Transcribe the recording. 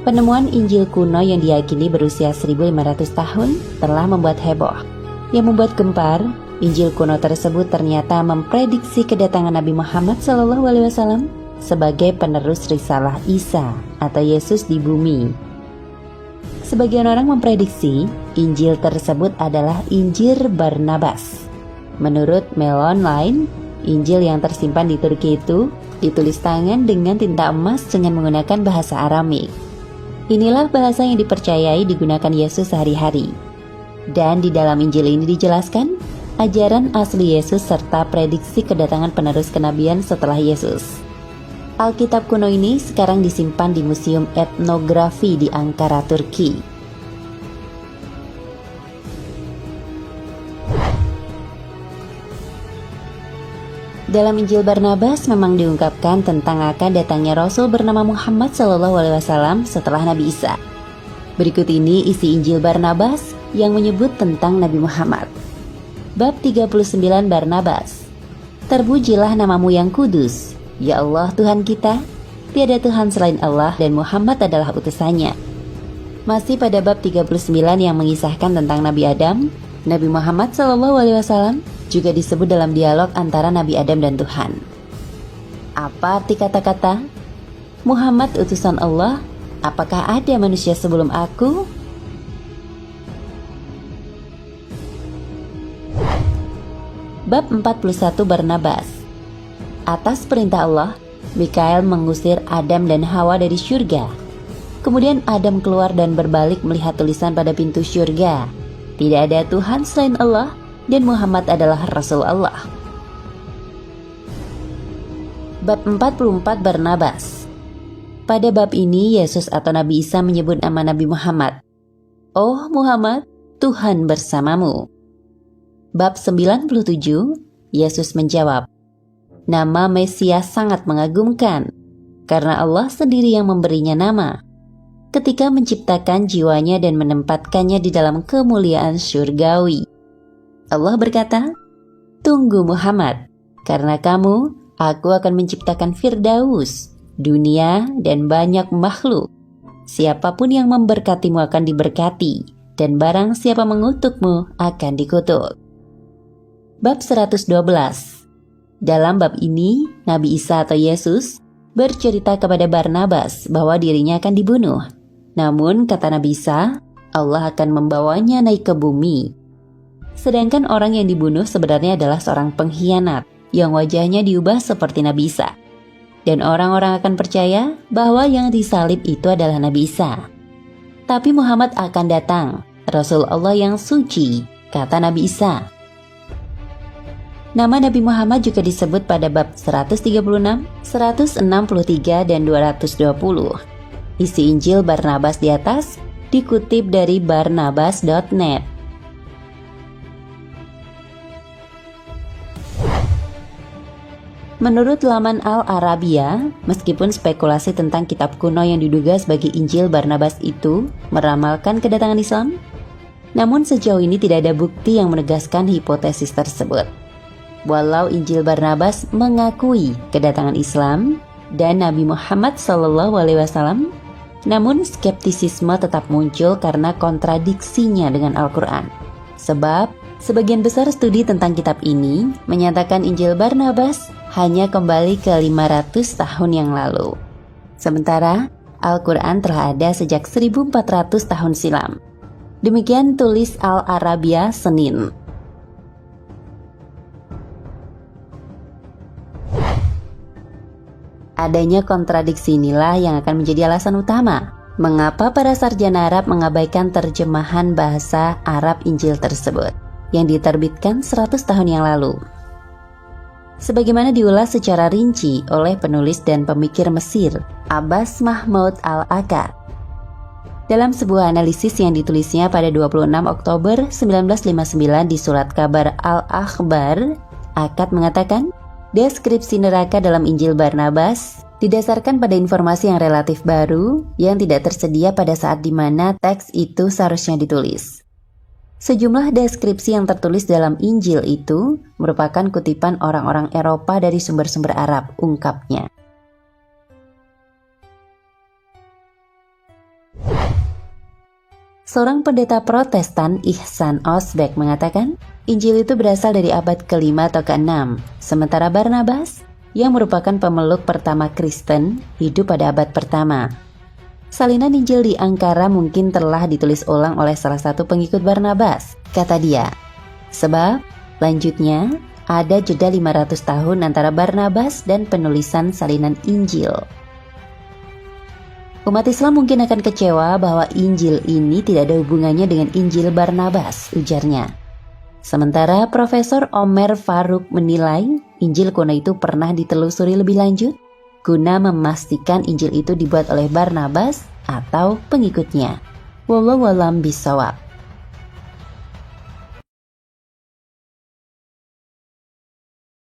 Penemuan Injil kuno yang diyakini berusia 1500 tahun telah membuat heboh. Yang membuat gempar, Injil kuno tersebut ternyata memprediksi kedatangan Nabi Muhammad SAW sebagai penerus risalah Isa atau Yesus di bumi. Sebagian orang memprediksi Injil tersebut adalah Injil Barnabas. Menurut Mail Online, Injil yang tersimpan di Turki itu ditulis tangan dengan tinta emas dengan menggunakan bahasa Aramik. Inilah bahasa yang dipercayai digunakan Yesus sehari-hari. Dan di dalam Injil ini dijelaskan ajaran asli Yesus serta prediksi kedatangan penerus kenabian setelah Yesus. Alkitab kuno ini sekarang disimpan di Museum Etnografi di Ankara, Turki. Dalam Injil Barnabas memang diungkapkan tentang akan datangnya Rasul bernama Muhammad SAW setelah Nabi Isa. Berikut ini isi Injil Barnabas yang menyebut tentang Nabi Muhammad. Bab 39 Barnabas. Terpujilah namamu yang kudus, ya Allah Tuhan kita, tiada Tuhan selain Allah dan Muhammad adalah utusannya. Masih pada bab 39 yang mengisahkan tentang Nabi Adam, Nabi Muhammad SAW juga disebut dalam dialog antara Nabi Adam dan Tuhan. Apa arti kata-kata? Muhammad utusan Allah, apakah ada manusia sebelum aku? Bab 41 Barnabas. Atas perintah Allah, Mikael mengusir Adam dan Hawa dari syurga. Kemudian Adam keluar dan berbalik melihat tulisan pada pintu syurga. Tidak ada Tuhan selain Allah dan Muhammad adalah Rasul Allah. Bab 44 Barnabas. Pada bab ini Yesus atau Nabi Isa menyebut nama Nabi Muhammad. Oh Muhammad, Tuhan bersamamu. Bab 97, Yesus menjawab, nama Mesias sangat mengagumkan, karena Allah sendiri yang memberinya nama, ketika menciptakan jiwanya dan menempatkannya di dalam kemuliaan syurgawi. Allah berkata, tunggu Muhammad, karena kamu, aku akan menciptakan Firdaus, dunia dan banyak makhluk. Siapapun yang memberkatimu akan diberkati, dan barang siapa mengutukmu akan dikutuk. Bab 112. Dalam bab ini, Nabi Isa atau Yesus bercerita kepada Barnabas bahwa dirinya akan dibunuh. Namun, kata Nabi Isa, Allah akan membawanya naik ke bumi. Sedangkan orang yang dibunuh sebenarnya adalah seorang pengkhianat yang wajahnya diubah seperti Nabi Isa. Dan orang-orang akan percaya bahwa yang disalib itu adalah Nabi Isa. Tapi Muhammad akan datang, Rasul Allah yang suci, kata Nabi Isa. Nama Nabi Muhammad juga disebut pada bab 136, 163, dan 220. Isi Injil Barnabas di atas dikutip dari barnabas.net. Menurut laman Al-Arabia, meskipun spekulasi tentang kitab kuno yang diduga sebagai Injil Barnabas itu meramalkan kedatangan Islam, namun sejauh ini tidak ada bukti yang menegaskan hipotesis tersebut. Walau Injil Barnabas mengakui kedatangan Islam dan Nabi Muhammad SAW, namun skeptisisme tetap muncul karena kontradiksinya dengan Al-Quran. Sebab, sebagian besar studi tentang kitab ini menyatakan Injil Barnabas hanya kembali ke 500 tahun yang lalu. Sementara, Al-Quran telah ada sejak 1400 tahun silam. Demikian tulis Al-Arabia Senin. Adanya kontradiksi inilah yang akan menjadi alasan utama mengapa para sarjana Arab mengabaikan terjemahan bahasa Arab Injil tersebut yang diterbitkan 100 tahun yang lalu. Sebagaimana diulas secara rinci oleh penulis dan pemikir Mesir, Abbas Mahmud Al-Akkad. Dalam sebuah analisis yang ditulisnya pada 26 Oktober 1959 di Surat Kabar Al-Akhbar, Akkad mengatakan, deskripsi neraka dalam Injil Barnabas didasarkan pada informasi yang relatif baru yang tidak tersedia pada saat di mana teks itu seharusnya ditulis. Sejumlah deskripsi yang tertulis dalam Injil itu merupakan kutipan orang-orang Eropa dari sumber-sumber Arab, ungkapnya. Seorang pendeta Protestan, Ihsan Osbeck, mengatakan Injil itu berasal dari abad ke-5 atau ke-6, sementara Barnabas, yang merupakan pemeluk pertama Kristen, hidup pada abad pertama. Salinan Injil di Ankara mungkin telah ditulis ulang oleh salah satu pengikut Barnabas, kata dia. Sebab, lanjutnya, ada jeda 500 tahun antara Barnabas dan penulisan salinan Injil. Umat Islam mungkin akan kecewa bahwa Injil ini tidak ada hubungannya dengan Injil Barnabas, ujarnya. Sementara Profesor Omer Farouk menilai Injil kuno itu pernah ditelusuri lebih lanjut guna memastikan Injil itu dibuat oleh Barnabas atau pengikutnya. Wallahu a'lam bishawab.